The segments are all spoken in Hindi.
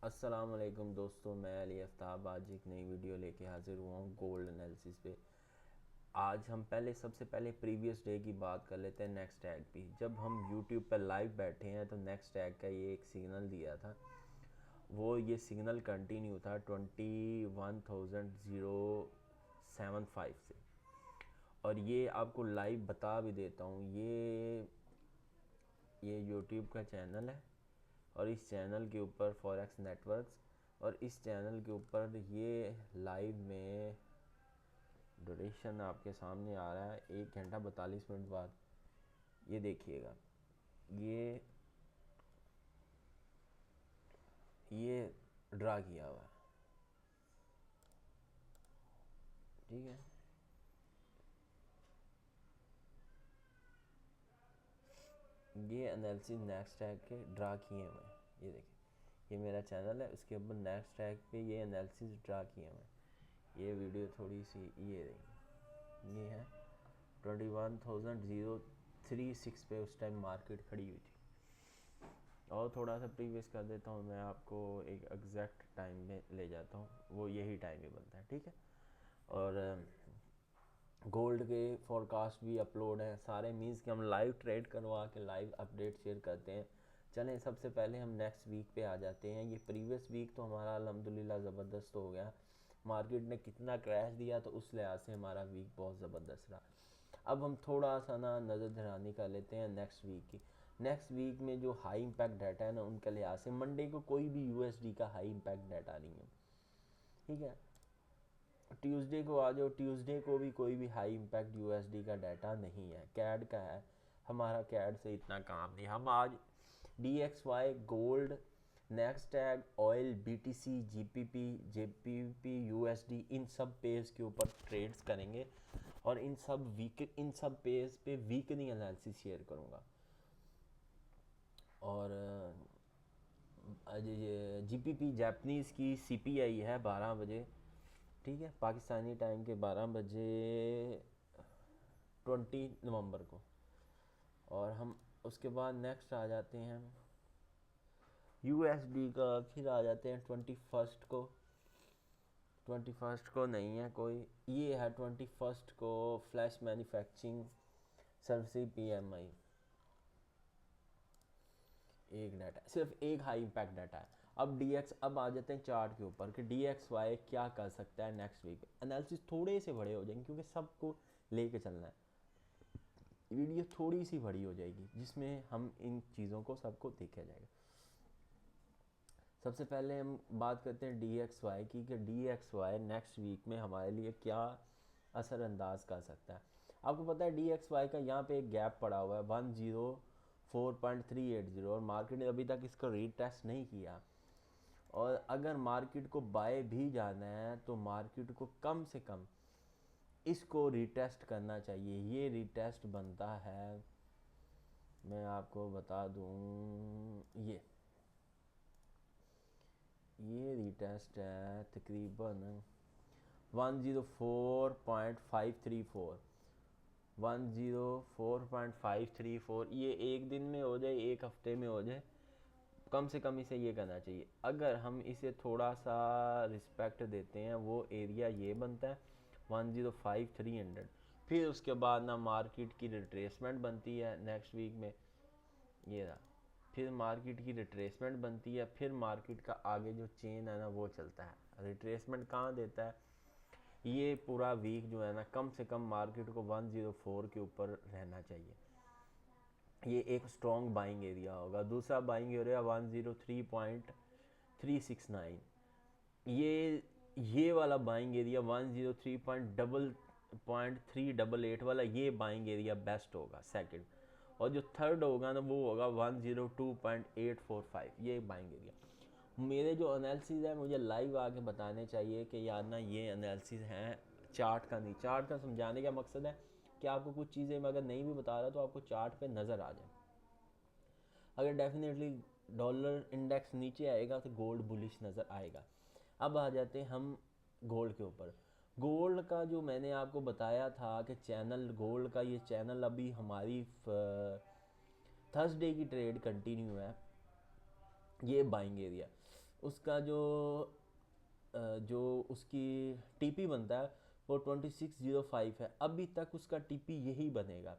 अस्सलाम वालेकुम दोस्तों, मैं अली आफ्ताब आज एक नई वीडियो लेके हाज़िर हुआ हूँ गोल्ड एनालिसिस पे। आज हम सबसे पहले प्रीवियस डे की बात कर लेते हैं नेक्स्ट टैग की। जब हम यूट्यूब पर लाइव बैठे हैं तो नेक्स्ट टैग का ये एक सिग्नल दिया था, वो ये सिग्नल कंटिन्यू था 21,075 से। और ये आपको लाइव बता भी देता हूँ, ये यूट्यूब का चैनल है और इस चैनल के ऊपर फॉरेक्स नेटवर्क्स, और इस चैनल के ऊपर ये लाइव में ड्यूरेशन आपके सामने आ रहा है 1 घंटा 42 मिनट बाद। ये देखिएगा, ये ड्रा किया हुआ है, ठीक है। ये एनालिसिस नेक्स्ट टैग के ड्रा किए हुए हैं। ये देखिए, ये मेरा चैनल है, उसके ऊपर नेक्स्ट टैग पे ये एनालिसिस ड्रा किए हुए हैं। ये वीडियो थोड़ी सी ये रही, ये है 21,036 पे उस टाइम मार्केट खड़ी हुई थी। और थोड़ा सा प्रीवियस कर देता हूँ, मैं आपको एक एग्जैक्ट टाइम में ले जाता हूँ, वो यही टाइम ही बनता है, ठीक है। और गोल्ड के फॉरकास्ट भी अपलोड हैं सारे, मीन्स कि हम लाइव ट्रेड करवा के लाइव अपडेट शेयर करते हैं। चलें, सबसे पहले हम नेक्स्ट वीक पे आ जाते हैं। ये प्रीवियस वीक तो हमारा अल्हम्दुलिल्लाह ज़बरदस्त हो गया, मार्केट ने कितना क्रैश दिया तो उस लिहाज से हमारा वीक बहुत ज़बरदस्त रहा। अब हम थोड़ा सा ना नज़र दरानी कर लेते हैं नेक्स्ट वीक की। नेक्स्ट वीक में जो हाई इम्पैक्ट डाटा है ना, उनके लिहाज से मंडे को कोई भी यूएसडी का हाई इम्पैक्ट डाटा नहीं है, ठीक है। ट्यूसडे को आ जाओ, ट्यूसडे को भी कोई भी हाई इम्पैक्ट यूएसडी का डाटा नहीं है, कैड का है। हमारा कैड से इतना काम नहीं। हम आज DXY, gold, next tag, oil, BTC, GPP, JPP, USD, इन सब पेज के ऊपर ट्रेड्स करेंगे और इन सब पेज पे वीकली एनालिसिस शेयर करूँगा। और ये GPP जापानीज़ की CPI है 12 बजे, ठीक है, पाकिस्तानी टाइम के 12 बजे 20 नवंबर को। और हम उसके बाद नेक्स्ट आ जाते हैं USD का, फिर आ जाते हैं 21st को नहीं है कोई, ये है 21st को फ्लैश मैन्युफैक्चरिंग सर्विस PMI। एक डाटा, सिर्फ एक हाई इम्पैक्ट डाटा है। अब आ जाते हैं चार्ट के ऊपर कि DXY क्या कर सकता है नेक्स्ट वीक। एनालिसिस थोड़े से बड़े हो जाएंगे क्योंकि सबको लेके चलना है, वीडियो थोड़ी सी बड़ी हो जाएगी जिसमें हम इन चीज़ों को सबको देखा जाएगा। सबसे पहले हम बात करते हैं DXY की कि DXY नेक्स्ट वीक में हमारे लिए क्या असरअंदाज कर सकता है। आपको पता है DXY का यहाँ पे एक गैप पड़ा हुआ है 104.380, और मार्केट ने अभी तक इसका रीटेस्ट नहीं किया। और अगर मार्केट को बाय भी जाना है तो मार्केट को कम से कम इसको रीटेस्ट करना चाहिए। ये रीटेस्ट बनता है, मैं आपको बता दूँ, ये रीटेस्ट है तकरीबन 104.534, 104.534। ये एक दिन में हो जाए, एक हफ्ते में हो जाए, कम से कम इसे ये करना चाहिए। अगर हम इसे थोड़ा सा रिस्पेक्ट देते हैं, वो एरिया ये बनता है 105,300। फिर उसके बाद ना मार्केट की रिट्रेसमेंट बनती है नेक्स्ट वीक में, ये रहा, फिर मार्केट की रिट्रेसमेंट बनती है, फिर मार्केट का आगे जो चेन है ना वो चलता है। रिट्रेसमेंट कहाँ देता है, ये पूरा वीक जो है ना कम से कम मार्केट को 104 के ऊपर रहना चाहिए। ये एक स्ट्रॉन्ग बाइंग एरिया होगा। दूसरा बाइंग एरिया 103.369, ये वाला बाइंग एरिया 103.388 वाला, ये बाइंग एरिया बेस्ट होगा सेकंड। और जो थर्ड होगा ना वो होगा 102.845, ये बाइंग एरिया। मेरे जो एनालिसिस है मुझे लाइव आके बताने चाहिए कि यार ना ये एनालिसिस हैं, चार्ट का नहीं। चार्ट का समझाने का मकसद है कि आपको कुछ चीज़ें मैं अगर नहीं भी बता रहा तो आपको चार्ट पे नज़र आ जाए। अगर डेफिनेटली डॉलर इंडेक्स नीचे आएगा तो गोल्ड बुलिश नज़र आएगा। अब आ जाते हैं हम गोल्ड के ऊपर। गोल्ड का जो मैंने आपको बताया था कि चैनल, गोल्ड का ये चैनल अभी हमारी थर्सडे की ट्रेड कंटिन्यू है, ये बाइंग एरिया। उसका जो उसकी टीपी बनता है वो 2605 है, अभी तक उसका टीपी यही बनेगा।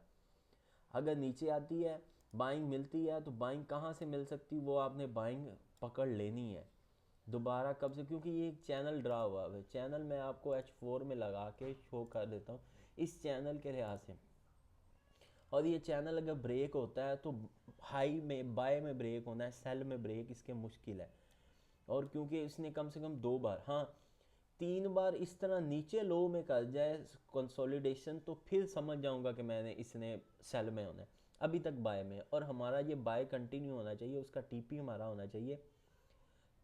अगर नीचे आती है बाइंग मिलती है तो बाइंग कहाँ से मिल सकती, वो आपने बाइंग पकड़ लेनी है दोबारा कब से, क्योंकि ये एक चैनल ड्रा हुआ है। चैनल मैं आपको H4 में लगा के शो कर देता हूँ इस चैनल के लिहाज से। और ये चैनल अगर ब्रेक होता है तो हाई में बाय में ब्रेक होना है, सेल में ब्रेक इसके मुश्किल है। और क्योंकि इसने कम से कम 2 बार, हाँ 3 बार इस तरह नीचे लो में कर जाए कंसोलिडेशन, तो फिर समझ जाऊंगा कि मैंने इसने सेल में होना है। अभी तक बाय में, और हमारा ये बाय कंटिन्यू होना चाहिए, उसका टीपी हमारा होना चाहिए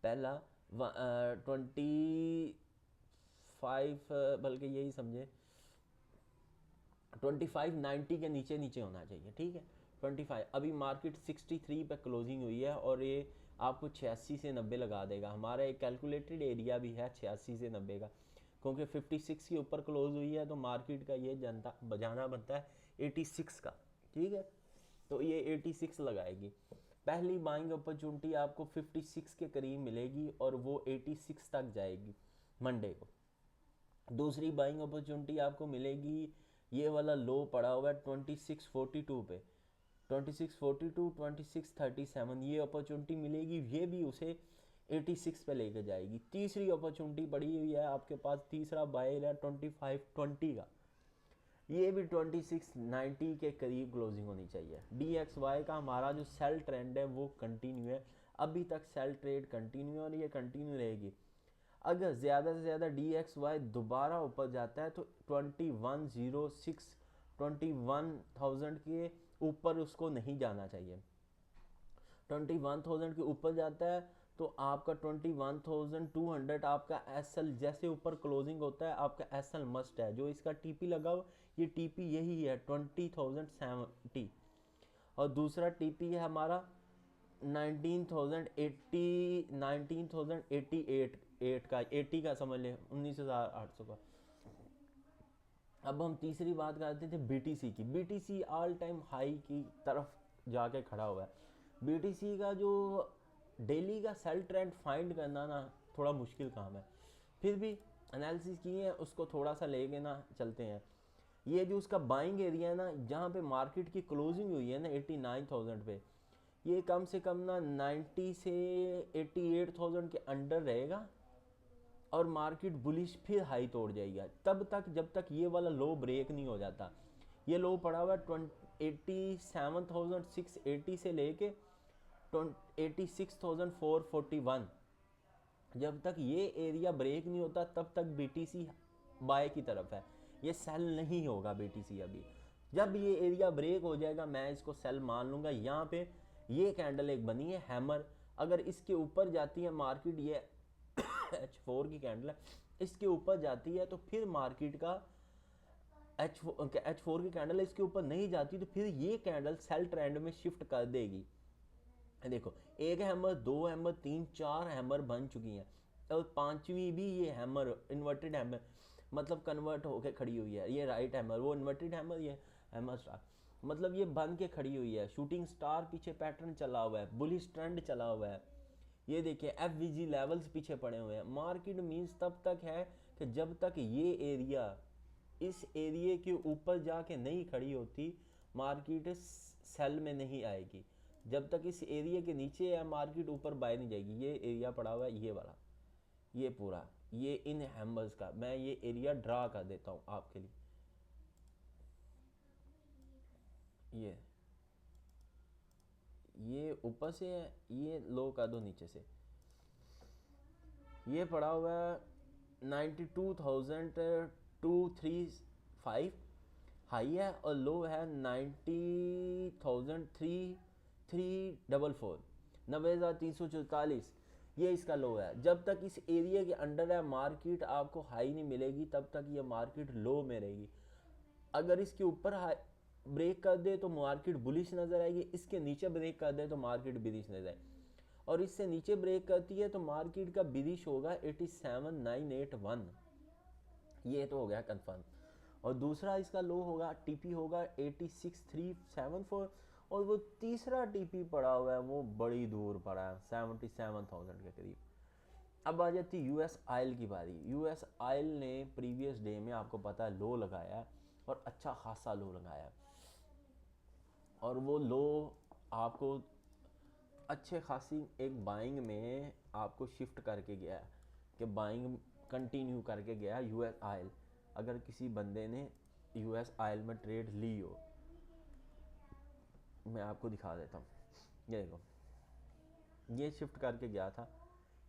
पहला 25, बल्कि यही समझे 2590 के नीचे नीचे होना चाहिए, ठीक है 25। अभी मार्केट 63 पे क्लोजिंग हुई है और ये आपको 86 से 90 लगा देगा। हमारा एक कैलकुलेटेड एरिया भी है 86 से 90 का, क्योंकि 56 के ऊपर क्लोज हुई है तो मार्केट का ये जनता बजाना बनता है 86 का, ठीक है। तो ये 86 लगाएगी। पहली बाइंग अपॉर्चुनिटी आपको 56 के करीब मिलेगी और वो 86 तक जाएगी मंडे को। दूसरी बाइंग अपॉर्चुनिटी आपको मिलेगी, ये वाला लो पड़ा हुआ है 2642 पे, 2642 2637 ये अपॉर्चुनिटी मिलेगी, ये भी उसे 86 पे लेके जाएगी। तीसरी अपॉर्चुनिटी पड़ी हुई है आपके पास, तीसरा बायर है 2520 का, ये भी 2690 के करीब क्लोजिंग होनी चाहिए। DXY का हमारा जो सेल ट्रेंड है वो कंटिन्यू है, अभी तक सेल ट्रेड कंटिन्यू है और ये कंटिन्यू रहेगी। अगर ज़्यादा से ज़्यादा DXY दोबारा ऊपर जाता है तो 2106 21,000 के ऊपर उसको नहीं जाना चाहिए। 21,000 के ऊपर जाता है तो आपका 21,200 आपका SL, जैसे ऊपर क्लोजिंग होता है आपका SL मस्ट है। जो इसका TP लगा हो ये TP यही है 20,070, और दूसरा TP है हमारा 19,088 का, 80 का समझ ले, 19,800 का। अब हम तीसरी बात करते थे BTC की। BTC ऑल टाइम हाई की तरफ जाके खड़ा हुआ है। BTC का जो डेली का सेल ट्रेंड फाइंड करना ना थोड़ा मुश्किल काम है, फिर भी एनालिसिस किए हैं, उसको थोड़ा सा लेके ना चलते हैं। ये जो उसका बाइंग एरिया है ना, जहाँ पे मार्केट की क्लोजिंग हुई है ना 89,000 पे, ये कम से कम ना 90 से 88,000 के अंडर रहेगा और मार्केट बुलिश फिर हाई तोड़ जाएगा तब तक जब तक ये वाला लो ब्रेक नहीं हो जाता। ये लो पड़ा हुआ 87,680 से लेके 86,441, जब तक ये एरिया ब्रेक नहीं होता तब तक BTC बाय की तरफ है, ये सेल नहीं होगा BTC। अभी जब ये एरिया ब्रेक हो जाएगा मैं इसको सेल मान लूँगा। यहाँ पे ये कैंडल एक बनी है हैमर, अगर इसके ऊपर जाती है मार्केट, ये H4 की कैंडल है, इसके ऊपर जाती है तो फिर मार्केट का H4 की कैंडल इसके ऊपर नहीं जाती तो फिर ये कैंडल सेल ट्रेंड में शिफ्ट कर देगी। देखो एक हैमर, 2 हैमर, 3 4 हैमर बन चुकी हैं और पांचवी भी ये हैमर इन्वर्टेड हैमर मतलब कन्वर्ट होके खड़ी हुई है। ये राइट हैमर, वो इन्वर्टेड हैमर, ये हैमर स्टार, मतलब ये बन के खड़ी हुई है। शूटिंग स्टार पीछे पैटर्न चला हुआ है, बुलिश ट्रेंड चला हुआ है। ये देखिए FVG लेवल्स पीछे पड़े हुए हैं। मार्केट मीन्स तब तक है कि जब तक ये एरिया इस एरिया के ऊपर जाके नहीं खड़ी होती मार्केट सेल में नहीं आएगी। जब तक इस एरिया के नीचे है मार्केट ऊपर बाय नहीं जाएगी। ये एरिया पड़ा हुआ है ये वाला, ये पूरा, ये इन हैमर्स का मैं ये एरिया ड्रा कर देता हूँ आपके लिए। ये ऊपर से है, ये लो कर दो नीचे से। ये पड़ा हुआ है 92,235 हाई है और लो है 90,344, 90,344 ये इसका लो है। जब तक इस एरिया के अंडर है मार्केट आपको हाई नहीं मिलेगी तब तक ये मार्केट लो में रहेगी। अगर इसके ऊपर हाई ब्रेक कर दे तो मार्केट बुलिश नज़र आएगी, इसके नीचे ब्रेक कर दे तो मार्केट बिरिश नजर आएगी, और इससे नीचे ब्रेक करती है तो मार्केट का बिरिश होगा 87,981, ये तो हो गया कंफर्म। और दूसरा इसका लो होगा टीपी होगा 86,374, और वो तीसरा टीपी पड़ा हुआ है वो बड़ी दूर पड़ा है 77,000 के करीब। अब आ जाती यूएस ऑयल की बारी। यूएस ऑयल ने प्रीवियस डे में आपको पता है लो लगाया और अच्छा खासा लो लगाया, और वो लो आपको अच्छे खासी एक बाइंग में आपको शिफ्ट करके गया है, कि बाइंग कंटिन्यू करके गया यूएस ऑयल। अगर किसी बंदे ने यूएस ऑयल में ट्रेड ली हो, मैं आपको दिखा देता हूँ, ये देखो, ये शिफ्ट करके गया था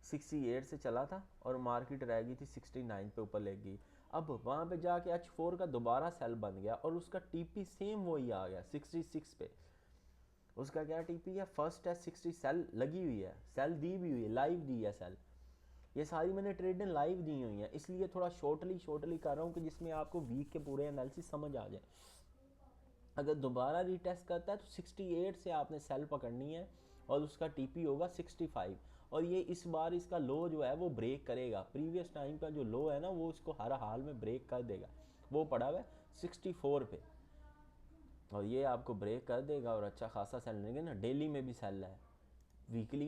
68 से चला था और मार्केट रह गई थी 69 पे, ऊपर ले गई। अब वहाँ पे जाके H4 का दोबारा सेल बन गया और उसका टीपी सेम वही आ गया 66 पे। उसका क्या टीपी है, फर्स्ट है 60, सेल लगी हुई है, सेल दी भी हुई है, लाइव दी है सेल। ये सारी मैंने ट्रेडें लाइव दी हुई हैं, इसलिए थोड़ा शॉर्टली कर रहा हूँ कि जिसमें आपको वीक के पूरे एनालिसिस समझ आ जाए। अगर दोबारा रीटेस्ट करता है तो 68 से आपने सेल पकड़नी है और उसका टीपी होगा 65, और ये इस बार इसका लो जो है वो ब्रेक करेगा। प्रीवियस टाइम का जो लो है ना वो इसको हर हाल में ब्रेक कर देगा, वो पड़ा हुआ है 64 पे, और ये आपको ब्रेक कर देगा और अच्छा खासा सेल लेंगे ना। डेली में भी सेल है, वीकली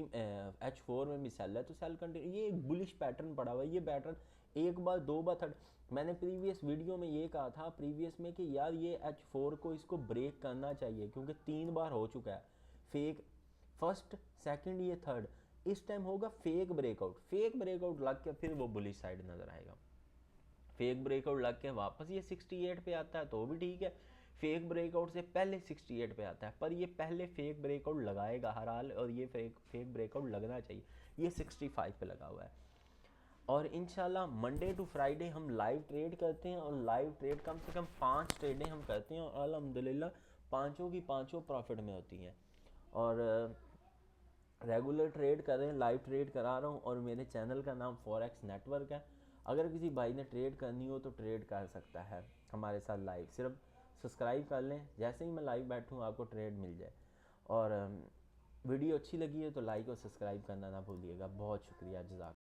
H4 में भी सेल है, तो सेल कंटिन्यू, ये एक बुलिश पैटर्न पड़ा हुआ है। ये पैटर्न एक बार, दो बार, थर्ड, मैंने प्रीवियस वीडियो में ये कहा था प्रीवियस में कि यार ये H4 को इसको ब्रेक करना चाहिए, क्योंकि 3 बार हो चुका है फेक, फर्स्ट सेकंड ये थर्ड, इस टाइम होगा फेक ब्रेकआउट। फेक ब्रेकआउट लग के फिर वो बुलिश साइड नज़र आएगा। फेक ब्रेकआउट लग के वापस ये 68 पे आता है तो भी ठीक है, फेक ब्रेकआउट से पहले 68 पे आता है, पर ये पहले फेक ब्रेकआउट लगाएगा हर हाल, और ये फेक ब्रेकआउट लगना चाहिए। ये 65 पे लगा हुआ है, और इंशाल्लाह मंडे टू फ्राइडे हम लाइव ट्रेड करते हैं, और लाइव ट्रेड कम से कम 5 ट्रेडें हम करते हैं, और अल्हम्दुलिल्लाह पाँचों की पाँचों प्रॉफिट में होती हैं। और रेगुलर ट्रेड कर रहे हैं, लाइव ट्रेड करा रहा हूँ, और मेरे चैनल का नाम फॉरेक्स नेटवर्क है। अगर किसी भाई ने ट्रेड करनी हो तो ट्रेड कर सकता है हमारे साथ लाइव, सिर्फ सब्सक्राइब कर लें, जैसे ही मैं लाइव बैठूँ आपको ट्रेड मिल जाए। और वीडियो अच्छी लगी है तो लाइक और सब्सक्राइब करना ना भूलिएगा। बहुत शुक्रिया, जज़ाक।